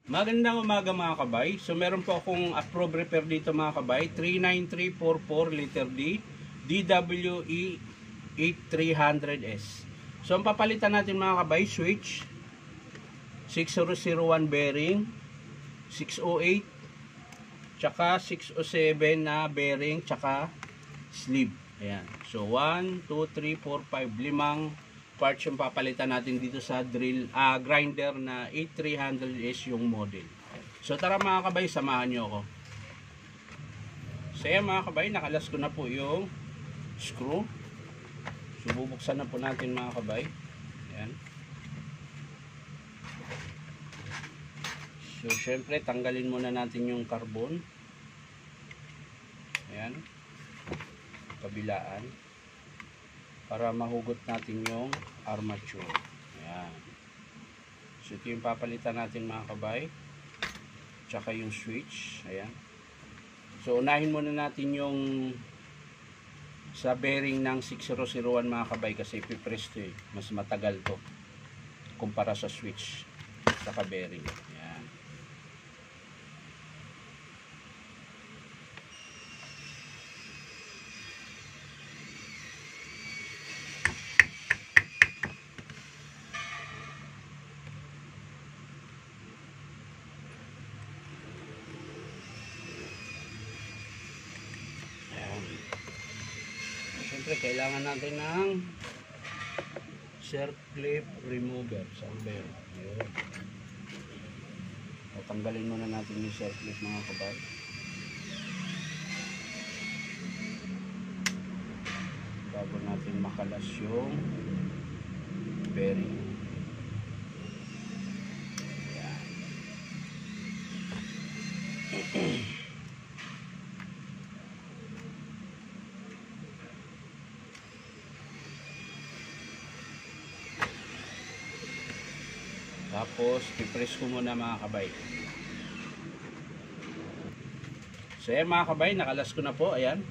Magandang umaga mga kabay. So meron po akong approved repair dito mga kabay. 39344 liter D DWE 8300S. So ang papalitan natin mga kabay, switch 6001 bearing, 608 tsaka 607 na bearing tsaka sleeve. Ayan. So 1, 2, 3, 4, 5, limang parts yung papalitan natin dito sa grinder na 8300S yung model. So tara mga kabay, samahan nyo ako. So yan mga kabay, nakalas ko na po yung screw. So bubuksan na po natin mga kabay. Ayan. So syempre tanggalin muna natin yung carbon. Ayan. Kabilaan. Para mahugot natin yung armature. Ayan. So ito yung papalitan natin mga kabay. Tsaka yung switch. Ayan. So unahin muna natin yung sa bearing ng 6001 mga kabay kasi ipipress to eh. Mas matagal to kumpara sa switch saka bearing. Ayan. Siyempre kailangan natin ng circlip remover sa albero. Ayun. Tanggalin muna natin yung circlip mga kabay. Bago natin makalas yung bearing. Ayan. Tapos, pipress ko muna mga kabay. So, ayan mga kabay, nakalas ko na po. Ayan.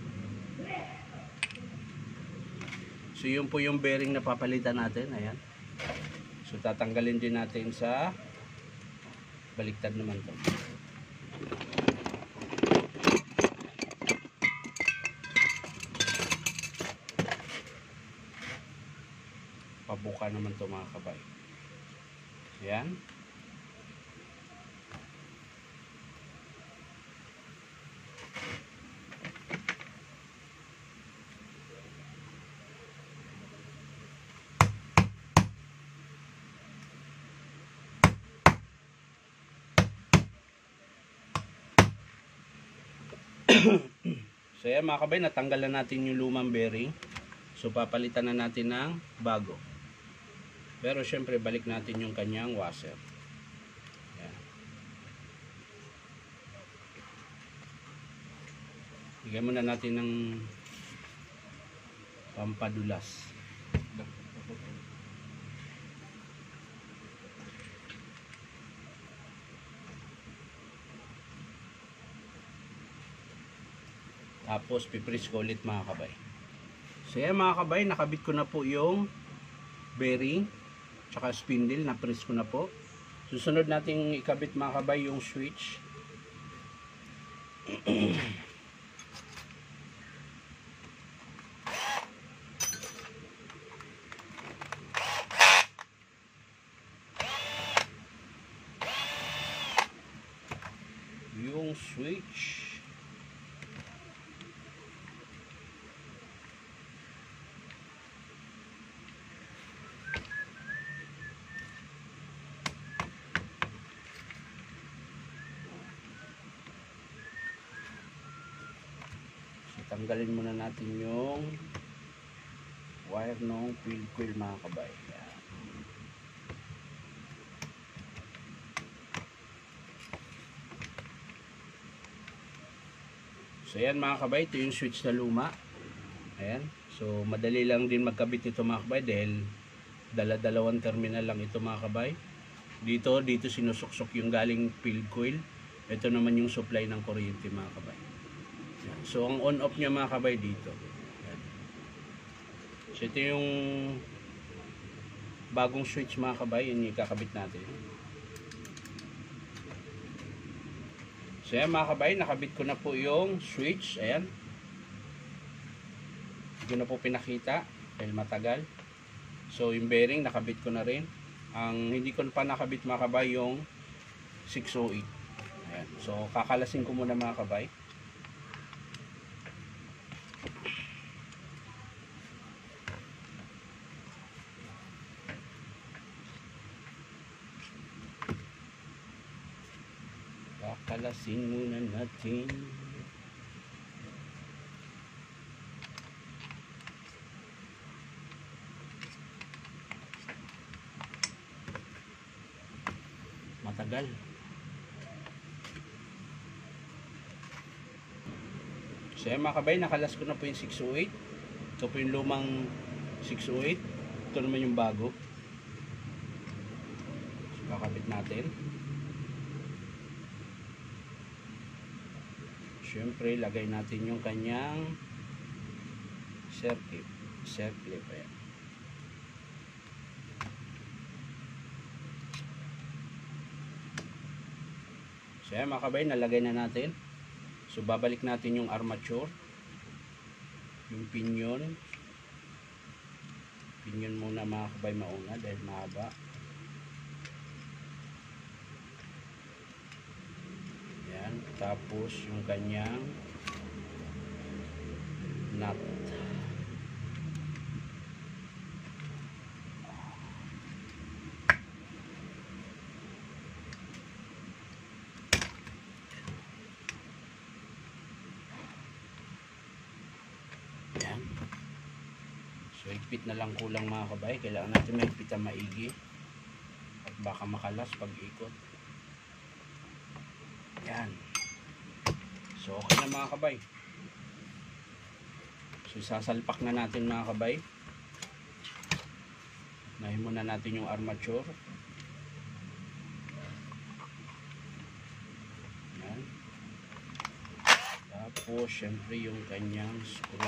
So, yun po yung bearing na papalitan natin. Ayan. So, tatanggalin din natin sa baliktad naman to. Pabuka naman to mga kabay. Ayan. So yan mga kabay, natanggal na natin yung lumang bearing. So papalitan na natin ng bago. Pero syempre balik natin yung kanyang washer. Ayan. Bigyan muna natin ng pampadulas. Tapos pipress ko ulit mga kabay. So yan mga kabay, nakabit ko na po yung bearing tsaka spindle, na-press ko na po. Susunod nating ikabit mga kabay yung switch. Yung switch. Tanggalin muna natin yung wire ng field coil mga kabay. Ayan. So yan mga kabay, ito yung switch na luma. Ayan. So madali lang din magkabit ito mga kabay dahil dala-dalawang terminal lang ito mga kabay. Dito sinusuksok yung galing field coil. Ito naman yung supply ng kuryente mga kabay. So ang on-off niya mga kabay dito. Ayan. So ito yung bagong switch mga kabay, yun yung kakabit natin. So yan mga kabay, nakabit ko na po yung switch. Ayan. Hindi ko na po pinakita dahil matagal. So yung bearing nakabit ko na rin. Ang hindi ko pa nakabit mga kabay yung 608. Ayan. So kakalasin ko muna mga kabay. Kakalasin muna natin. Matagal. So yan mga kabay, nakalas ko na po yung 608. Ito po yung lumang 608. Ito naman yung bago. So kakabit natin. Siyempre, lagay natin yung kanyang circlip. Ayan. So yan mga kabay, nalagay na natin. So babalik natin yung armature, yung pinion muna mga kabay mauna dahil mahaba. Yan, tapos yung kanyang nut. Yan. So higpit na lang kulang mga kabay. Kailangan natin mahigpit ang maigi at baka makalas pag ikot. Yan. So okay na mga kabay. So sasalpak na natin mga kabay. Unahin muna natin yung armature. Yan. Tapos syempre yung kanyang screw.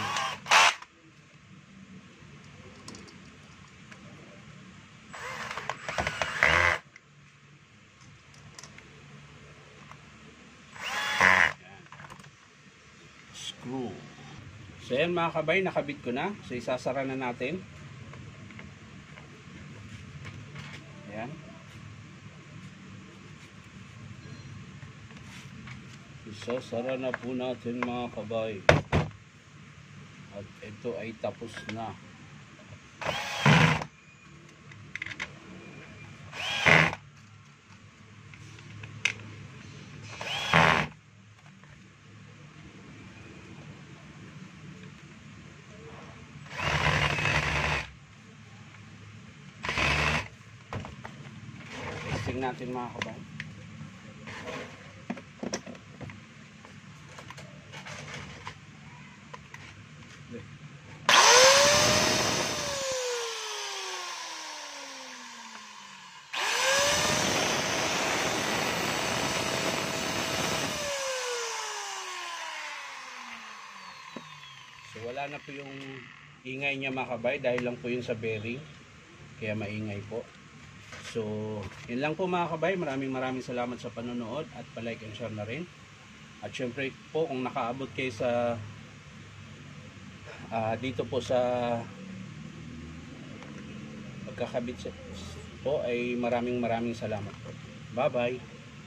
Screw. So yan mga kabay, nakabit ko na. So isasara na natin. Ayan. Isasara na po natin mga kabay. At ito ay tapos na. Testing natin mga kabay. So wala na po yung ingay niya mga kabay dahil lang po yung sa bearing. Kaya maingay po. So yun lang po mga kabay. Maraming salamat sa panonood at palike and share na rin. At syempre po kung nakaabot kayo sa dito po sa pagkakabit po ay maraming salamat po. Bye bye.